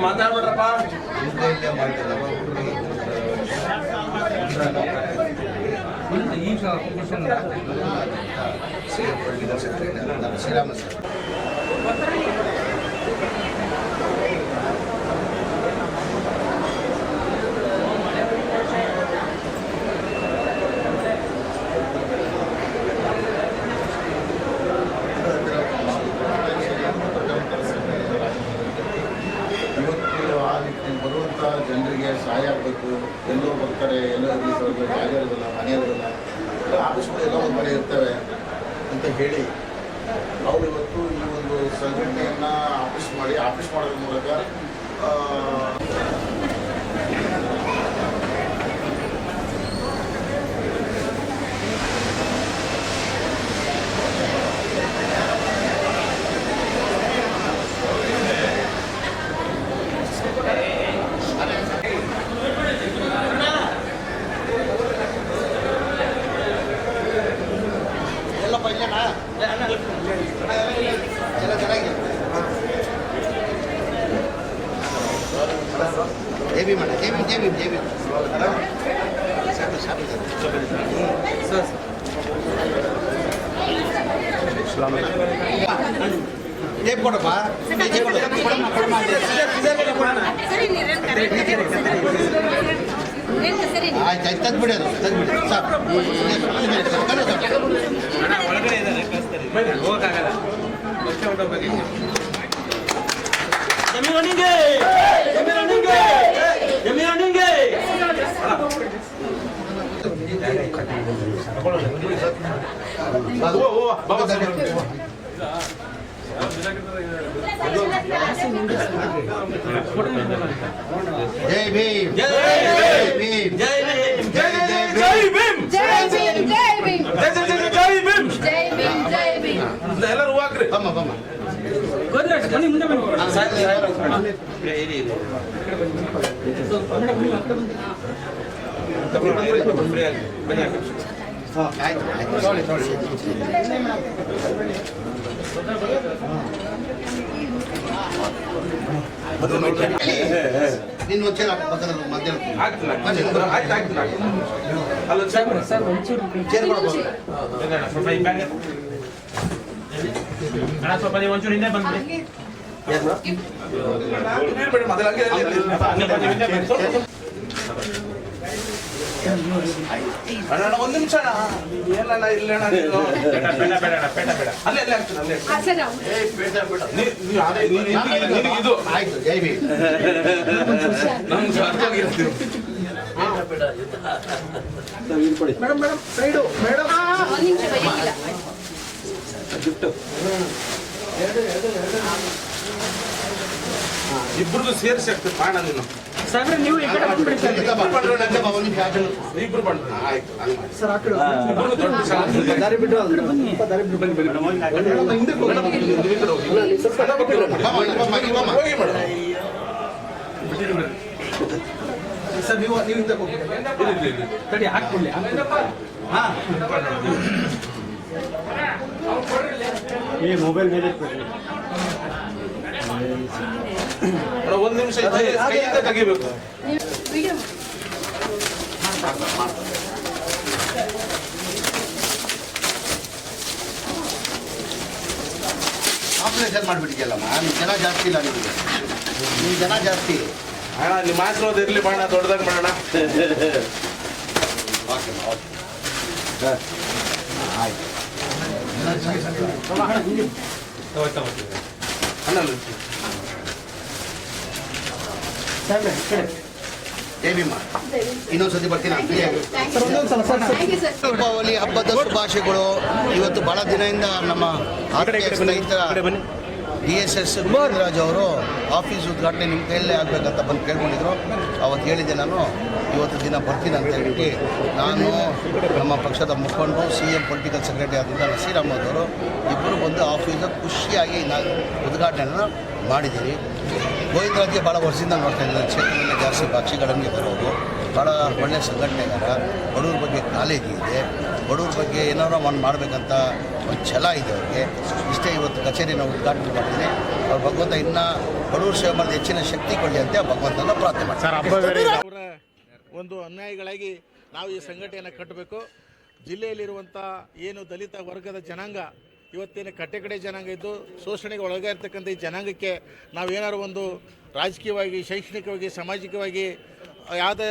ಮಾತಾಡ್ಬಿಡ್ರಪ್ಪ. Shriram sir ಬರುವಂಥ ಜನರಿಗೆ ಸಹಾಯ ಆಗಬೇಕು. ಎಲ್ಲೋ ಬರ್ತಾರೆ, ಎಲ್ಲೋ ಜಾಗ ಇರೋದಿಲ್ಲ, ಮನೆ ಇರೋದಿಲ್ಲ, ಆಫೀಸ್ಗಳು ಎಲ್ಲ ಒಂದು ಮನೆ ಇರ್ತವೆ ಅಂತ ಹೇಳಿ ಅವರು ಇವತ್ತು ಈ ಒಂದು ಸಂಘಟನೆಯನ್ನು ಆಫೀಸ್ ಮಾಡೋದ್ರ ಮೂಲಕ ಕೊಡಪ್ಪ ಆಯ್ತು ತಂದ್ಬಿಡಿ ಅದು ತಂದ್ಬಿಡಿ ಹೋಗಕ್ಕಾಗಲ್ಲ. ಜೈ ಭೀಮ್ ಜೈ ಭೀಮ್ ಜೈ ಭೀಮ್ ಜೈ ಭೀಮ್ ಜೈ ಭೀಮ್ ಜೈ ಭೀಮ್ ಜೈ ಭೀಮ್ ಜೈ ಭೀಮ್ ಜೈ ಭೀಮ್ ಎಲ್ಲರೂ ಹೋಗ್ರಿ. ಬಮ್ಮ ಬಮ್ಮ ಮುಂದೆ ಬನ್ನಿ. ನೀನು ಒಂದು ಚೇರ್ ಪಕ್ಕದಲ್ಲಿ ಮಧ್ಯಾಹ್ನ ಚೇರ್ ಮಾಡ್ಬೋದು. ಸ್ವಲ್ಪ ನೀವು ಒಂಚೂರು ಹಿಂದೆ ಬಂದ್ಬಿಡಿ. ಅಣ್ಣ ಒಂದು ನಿಮಿಷ ಅಣ್ಣ. ಏನಣ್ಣ ಇಲ್ಲ ಅಣ್ಣ, ಅಲ್ಲೇ ಆಗ್ತದೆ. ಇದು ಆಯ್ತು Jai Bhim. Madam madam side madam ಇಬ್ರದ್ದು ಸೇರಿಸಿ ಆಗ್ತದೆ ಬಾಣ. ನೀನು ಸಾಗರ ನೀವು ಈ ಕಡೆ ಬಂದ್ಬಿಡಿ ಸರ್. ಇಬ್ರು ಬಂದ್ರಿ. ಆಯ್ತು ಸರ್ ಆ ಕಡೆ ದಾರಿ ಬಿಟ್ಟು ಬನ್ನಿ. ಬನ್ನಿ ಹೋಗಿ ಮೇಡಮ್. ಸರ್ ನೀವು ಹಿಂದೆ ಹೋಗಿ ತಡಿ ಹಾಕ್ಕೊಳ್ಳಿ. ಹಾಂ ಈ ಮೊಬೈಲ್ ಮೇಲೆ ಒಂದು ನಿಮಿಷ ಕೈಯಿಂದ ತೆಗಿಬೇಕು. ಆಪರೇಷನ್ ಮಾಡಿಬಿಟ್ಟಿಯಲ್ಲಮ್ಮ. ನೀವು ಜನ ಜಾಸ್ತಿ ಇಲ್ಲ, ನಿಮಗೆ ನೀವು ಜನ ಜಾಸ್ತಿ. ಅಣ್ಣ ನಿಮ್ಮ ಆಶೀರ್ವಾದ ಇರಲಿ ಬಾಣ, ದೊಡ್ಡದಾಗಿ ಮಾಡೋಣ. ಓಕೆ ಓಕೆ ಆಯ್ತು. ಜೈ ಭೀಮ. ಇನ್ನೊಂದ್ಸತಿ ಬರ್ತೀನಿ. ದೀಪಾವಳಿ ಹಬ್ಬದ ಶುಭಾಶಯಗಳು. ಇವತ್ತು ಬಹಳ ದಿನದಿಂದ ನಮ್ಮ ಆತ್ಮೀಯ ಸ್ನೇಹಿತರ DSS ಗೋವಿಂದರಾಜ್ ಅವರು ಆಫೀಸ್ ಉದ್ಘಾಟನೆ ನಿಮ್ಮ ಕೈಯಲ್ಲೇ ಆಗಬೇಕಂತ ಬಂದು ಕೇಳ್ಕೊಂಡಿದ್ರು. ಅವತ್ತು ಹೇಳಿದ್ದೆ ನಾನು ಇವತ್ತು ದಿನ ಬರ್ತೀನಿ ಅಂತ ಹೇಳ್ಬಿಟ್ಟು ನಾನು ನಮ್ಮ ಪಕ್ಷದ ಮುಖಂಡರು CM ಪೊಲಿಟಿಕಲ್ ಸೆಕ್ರೆಟರಿ ಆದಂಥ ಶ್ರೀರಾಮದ್ ಅವರು ಇಬ್ಬರು ಬಂದು ಆಫೀಸ್ ಖುಷಿಯಾಗಿ ನಾನು ಉದ್ಘಾಟನೆಯನ್ನು ಮಾಡಿದ್ದೀವಿ. ಗೋವಿಂದರಾಜ್ಗೆ ಭಾಳ ವರ್ಷದಿಂದ ನೋಡ್ತಾ ಇದ್ದಾರೆ. ಕ್ಷೇತ್ರದಲ್ಲಿ ಜಾಸ್ತಿ ಪಕ್ಷಿಗಳನ್ನೇ ಬರೋದು, ಭಾಳ ಒಳ್ಳೆಯ ಸಂಘಟನೆಗಾರ, ಬಡವ್ರ ಬಗ್ಗೆ ಕಾಳಜಿ ಇದೆ, ಬಡವ್ರ ಬಗ್ಗೆ ಏನಾರು ಒಂದು ಮಾಡಬೇಕಂತ ಒಂದು ಛಲ ಇದೆ ಅವ್ರಿಗೆ. ಇಷ್ಟೇ ಇವತ್ತು ಕಚೇರಿನ ಉದ್ಘಾಟನೆ ಮಾಡಿದ್ದೀನಿ. ಅವ್ರು ಭಗವಂತ ಇನ್ನೂ ಬಡವರು ಸೇವೆ ಮಾಡಿದ ಹೆಚ್ಚಿನ ಶಕ್ತಿ ಕೊಡಲಿ ಅಂತ ಭಗವಂತನ ಪ್ರಾರ್ಥನೆ ಮಾಡ್ತಾರೆ. ಅವರ ಒಂದು ಅನ್ಯಾಯಗಳಾಗಿ ನಾವು ಈ ಸಂಘಟನೆಯನ್ನು ಕಟ್ಟಬೇಕು. ಜಿಲ್ಲೆಯಲ್ಲಿರುವಂಥ ಏನು ದಲಿತ ವರ್ಗದ ಜನಾಂಗ ಇವತ್ತೇನು ಕಟ್ಟೆಕಡೆ ಜನಾಂಗ ಇದ್ದು ಶೋಷಣೆಗೆ ಒಳಗಾಗಿರ್ತಕ್ಕಂಥ ಈ ಜನಾಂಗಕ್ಕೆ ನಾವೇನಾದ್ರು ಒಂದು ರಾಜಕೀಯವಾಗಿ, ಶೈಕ್ಷಣಿಕವಾಗಿ, ಸಾಮಾಜಿಕವಾಗಿ ಯಾವುದೇ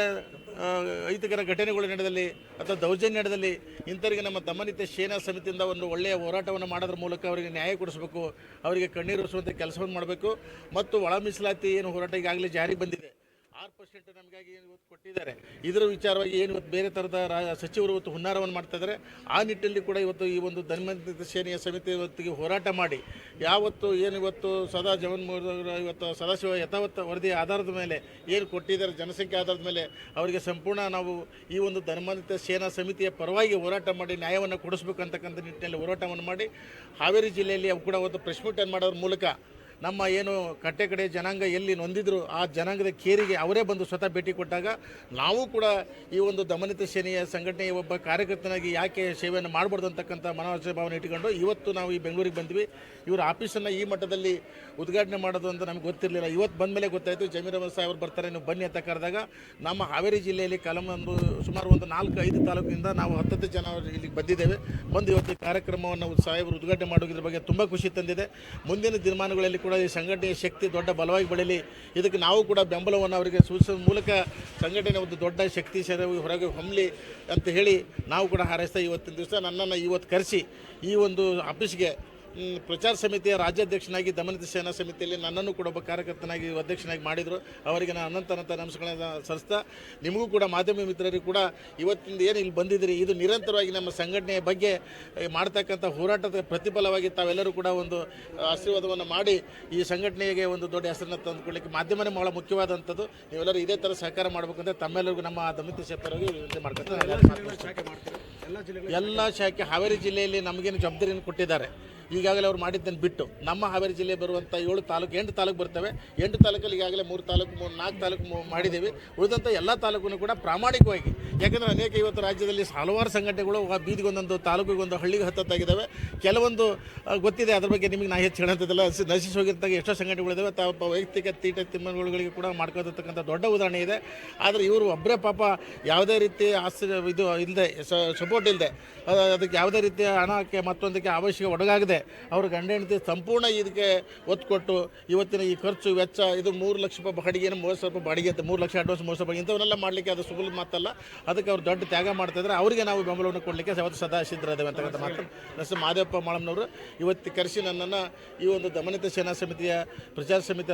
ಅಹಿತಕರ ಘಟನೆಗಳು ನಡೆದಲ್ಲಿ ಅಥವಾ ದೌರ್ಜನ್ಯ ನಡೆದಲ್ಲಿ ಇಂಥವರಿಗೆ ನಮ್ಮ ದಮನಿತ ಸೇನಾ ಸಮಿತಿಯಿಂದ ಒಂದು ಒಳ್ಳೆಯ ಹೋರಾಟವನ್ನು ಮಾಡೋದ್ರ ಮೂಲಕ ಅವರಿಗೆ ನ್ಯಾಯ ಕೊಡಿಸಬೇಕು, ಅವರಿಗೆ ಕಣ್ಣೀರು ಒರೆಸುವಂಥ ಕೆಲಸವನ್ನು ಮಾಡಬೇಕು. ಮತ್ತು ಒಳ ಮೀಸಲಾತಿ ಏನು ಹೋರಾಟ ಈಗಾಗಲೇ ಜಾರಿಗೆ ಬಂದಿದೆ, 6% ನಮಗಾಗಿ ಏನು ಇವತ್ತು ಕೊಟ್ಟಿದ್ದಾರೆ. ಇದರ ವಿಚಾರವಾಗಿ ಏನು ಇವತ್ತು ಬೇರೆ ಥರದ ಸಚಿವರು ಇವತ್ತು ಹುನ್ನಾರವನ್ನು ಮಾಡ್ತಾ ಇದ್ದಾರೆ. ಆ ನಿಟ್ಟಿನಲ್ಲಿ ಕೂಡ ಇವತ್ತು ಈ ಒಂದು ದಮನಿತ ಸೇನೆಯ ಸಮಿತಿ ಇವತ್ತಿಗೆ ಹೋರಾಟ ಮಾಡಿ ಯಾವತ್ತು ಏನು ಇವತ್ತು ಸದಾ ಇವತ್ತು ಸದಾಶಿವ ಯಥಾವತ್ ವರದಿಯ ಆಧಾರದ ಮೇಲೆ ಏನು ಕೊಟ್ಟಿದ್ದಾರೆ, ಜನಸಂಖ್ಯೆ ಆಧಾರದ ಮೇಲೆ ಅವರಿಗೆ ಸಂಪೂರ್ಣ ನಾವು ಈ ಒಂದು ದಮನಿತ ಸೇನಾ ಸಮಿತಿಯ ಪರವಾಗಿ ಹೋರಾಟ ಮಾಡಿ ನ್ಯಾಯವನ್ನು ಕೊಡಿಸ್ಬೇಕಂತಕ್ಕಂಥ ನಿಟ್ಟಿನಲ್ಲಿ ಹೋರಾಟವನ್ನು ಮಾಡಿ ಹಾವೇರಿ ಜಿಲ್ಲೆಯಲ್ಲಿ ಅವು ಕೂಡ ಒಂದು ಪ್ರೆಸ್ ಮೀಟ್ ಮಾಡೋದ್ರ ಮೂಲಕ ನಮ್ಮ ಏನು ಕಟ್ಟೆಕಡೆ ಜನಾಂಗ ಎಲ್ಲಿ ನೊಂದಿದ್ರು ಆ ಜನಾಂಗದ ಕೇರಿಗೆ ಅವರೇ ಬಂದು ಸ್ವತಃ ಭೇಟಿ ಕೊಟ್ಟಾಗ ನಾವು ಕೂಡ ಈ ಒಂದು ದಮನಿತ ಸೇನೆಯ ಸಂಘಟನೆಯ ಒಬ್ಬ ಕಾರ್ಯಕರ್ತನಾಗಿ ಯಾಕೆ ಸೇವೆಯನ್ನು ಮಾಡಬಾರ್ದು ಅಂತಕ್ಕಂಥ ಮನೋಭಾವನೆ ಭಾವನೆ ಇಟ್ಟುಕೊಂಡು ಇವತ್ತು ನಾವು ಈ ಬೆಂಗಳೂರಿಗೆ ಬಂದ್ವಿ. ಇವರ ಆಫೀಸನ್ನು ಈ ಮಟ್ಟದಲ್ಲಿ ಉದ್ಘಾಟನೆ ಮಾಡೋದು ಅಂತ ನಮ್ಗೆ ಗೊತ್ತಿರಲಿಲ್ಲ. ಇವತ್ತು ಬಂದ ಮೇಲೆ ಗೊತ್ತಾಯಿತು. ಜಮೀರ್ ಅಹಮದ್ ಸಾಹೇಬರು ಬರ್ತಾರೆ, ನೀವು ಬನ್ನಿ ಅಂತ ಕರೆದಾಗ ನಮ್ಮ ಹಾವೇರಿ ಜಿಲ್ಲೆಯಲ್ಲಿ ಸುಮಾರು ಒಂದು 4-5 ತಾಲೂಕಿನಿಂದ ನಾವು 10 ಜನ ಇಲ್ಲಿಗೆ ಬಂದಿದ್ದೇವೆ. ಬಂದು ಇವತ್ತು ಈ ಕಾರ್ಯಕ್ರಮವನ್ನು ಸಾಹೇಬರು ಉದ್ಘಾಟನೆ ಮಾಡೋದ್ರ ಬಗ್ಗೆ ತುಂಬ ಖುಷಿ ತಂದಿದೆ. ಮುಂದಿನ ದಿನಮಾನಗಳಲ್ಲಿ ಕೂಡ ಈ ಸಂಘಟನೆಯ ಶಕ್ತಿ ದೊಡ್ಡ ಬಲವಾಗಿ ಬೆಳೀಲಿ. ಇದಕ್ಕೆ ನಾವು ಕೂಡ ಬೆಂಬಲವನ್ನು ಅವರಿಗೆ ಸೂಚಿಸುವ ಮೂಲಕ ಸಂಘಟನೆ ಒಂದು ದೊಡ್ಡ ಶಕ್ತಿ ಹೊರಗೆ ಹೊಮ್ಮಲಿ ಅಂತ ಹೇಳಿ ನಾವು ಕೂಡ ಹಾರೈಸ್ತಾ ಇವತ್ತಿನ ದಿವಸ ನನ್ನನ್ನು ಇವತ್ತು ಕರೆಸಿ ಈ ಒಂದು ಆಫೀಸ್ಗೆ ಪ್ರಚಾರ ಸಮಿತಿಯ ರಾಜ್ಯಾಧ್ಯಕ್ಷನಾಗಿ ದಮನಿತ ಸೇನಾ ಸಮಿತಿಯಲ್ಲಿ ನನ್ನನ್ನು ಕೂಡ ಒಬ್ಬ ಕಾರ್ಯಕರ್ತನಾಗಿ ಅಧ್ಯಕ್ಷನಾಗಿ ಮಾಡಿದರು. ಅವರಿಗೆ ನಾನು ಅನಂತ ನಮಸ್ಕಾರಗಳನ್ನು ಸಲ್ಲಿಸ್ತಾ, ನಿಮಗೂ ಕೂಡ ಮಾಧ್ಯಮ ಮಿತ್ರರಿಗೂ ಕೂಡ ಇವತ್ತಿಂದ ಏನು ಇಲ್ಲಿ ಬಂದಿದ್ದೀರಿ, ಇದು ನಿರಂತರವಾಗಿ ನಮ್ಮ ಸಂಘಟನೆಯ ಬಗ್ಗೆ ಮಾಡ್ತಕ್ಕಂಥ ಹೋರಾಟದ ಪ್ರತಿಫಲವಾಗಿ ತಾವೆಲ್ಲರೂ ಕೂಡ ಒಂದು ಆಶೀರ್ವಾದವನ್ನು ಮಾಡಿ ಈ ಸಂಘಟನೆಗೆ ಒಂದು ದೊಡ್ಡ ಹೆಸರನ್ನು ತಂದುಕೊಳ್ಳಿಕ್ಕೆ ಮಾಧ್ಯಮನೇ ಬಹಳ ಮುಖ್ಯವಾದಂಥದ್ದು. ನೀವೆಲ್ಲರೂ ಇದೇ ಥರ ಸಹಕಾರ ಮಾಡಬೇಕಂತ ತಮ್ಮೆಲ್ಲರಿಗೂ ನಮ್ಮ ದಮನಿತ ಸೇಪರಾಗಿ ವಿನಂತಿ ಮಾಡ್ಕೊಳ್ತಾರೆ. ಎಲ್ಲ ಶಾಖೆ ಹಾವೇರಿ ಜಿಲ್ಲೆಯಲ್ಲಿ ನಮಗೇನು ಜವಾಬ್ದಾರಿಯನ್ನು ಕೊಟ್ಟಿದ್ದಾರೆ. ಈಗಾಗಲೇ ಅವ್ರು ಮಾಡಿದ್ದನ್ನು ಬಿಟ್ಟು ನಮ್ಮ ಹಾವೇರಿ ಜಿಲ್ಲೆ ಬರುವಂಥ 8 ತಾಲೂಕು ಬರ್ತವೆ. 8 ತಾಲೂಕಲ್ಲಿ ಈಗಾಗಲೇ 3 ತಾಲೂಕು 4 ತಾಲೂಕು ಮಾಡಿದ್ದೀವಿ. ಉಳಿದಂಥ ಎಲ್ಲ ತಾಲೂಕನ್ನು ಕೂಡ ಪ್ರಾಮಾಣಿಕವಾಗಿ, ಯಾಕೆಂದರೆ ಅನೇಕ ಇವತ್ತು ರಾಜ್ಯದಲ್ಲಿ ಹಲವಾರು ಸಂಘಟನೆಗಳು ಬೀದಿಗೊಂದೊಂದು ತಾಲೂಕಿಗೊಂದು ಹಳ್ಳಿಗೆ ಹತ್ತಿದ್ದಾಗಿದ್ದಾವೆ. ಕೆಲವೊಂದು ಗೊತ್ತಿದೆ, ಅದ್ರ ಬಗ್ಗೆ ನಿಮಗೆ ನಾ ಹೆಚ್ಚು ಹೇಳೋಂಥದ್ದೆಲ್ಲ. ನಶಿಸಿ ಹೋಗಿರ್ತಾಗ ಎಷ್ಟೋ ಸಂಘಟನೆಗಳಿದ್ದಾವೆ. ತಾವು ವೈಯಕ್ತಿಕ ತಿಮ್ಮಗಳಿಗೆ ಕೂಡ ಮಾಡ್ಕೊಳ್ತಕ್ಕಂಥ ದೊಡ್ಡ ಉದಾಹರಣೆ ಇದೆ. ಆದರೆ ಇವರು ಒಬ್ಬರೇ ಪಾಪ ಯಾವುದೇ ರೀತಿ ಇದು ಇಲ್ಲದೆ, ಸಪೋರ್ಟ್ ಇಲ್ಲದೆ, ಅದಕ್ಕೆ ಯಾವುದೇ ರೀತಿಯ ಹಣಕ್ಕೆ ಮತ್ತೊಂದಕ್ಕೆ ಅವಶ್ಯಕ ಒಳಗಾಗದೆ ಅವರು ಗಂಡ ಹೆಂಡತಿ ಸಂಪೂರ್ಣ ಇದಕ್ಕೆ ಒತ್ತು ಕೊಟ್ಟು ಇವತ್ತಿನ ಈ ಖರ್ಚು ವೆಚ್ಚ ಇದು 3 ಲಕ್ಷ ರೂಪಾಯಿ ಬಾಡಿಗೆ, 30,000 ರೂಪಾಯಿ ಬಾಡಿಗೆ ಅಂತ 3 ಲಕ್ಷ ಅಡ್ವಾನ್ಸ್ 30,000 ರೂಪಾಯಿ ಇಂಥವನ್ನೆಲ್ಲ ಮಾಡಲಿಕ್ಕೆ ಅದು ಸುಲಭ ಮಾತಲ್ಲ. ಅದಕ್ಕೆ ಅವ್ರು ದೊಡ್ಡ ತ್ಯಾಗ ಮಾಡ್ತಾಯಿದ್ರೆ ಅವರಿಗೆ ನಾವು ಬೆಂಬಲವನ್ನು ಕೊಡಲಿಕ್ಕೆ ಯಾವತ್ತು ಸದಾ ಸಿದ್ಧರಿದ್ದೇವೆ ಅಂತಕ್ಕಂಥ ಮಾತು ಮಾದೇವಪ್ಪ ಮಾಳಮ್ನವರು ಇವತ್ತು ಕರೆಸಿ ನನ್ನನ್ನು ಈ ಒಂದು ದಮನಿತ ಸೇನಾ ಸಮಿತಿಯ ಪ್ರಚಾರ ಸಮಿತಿ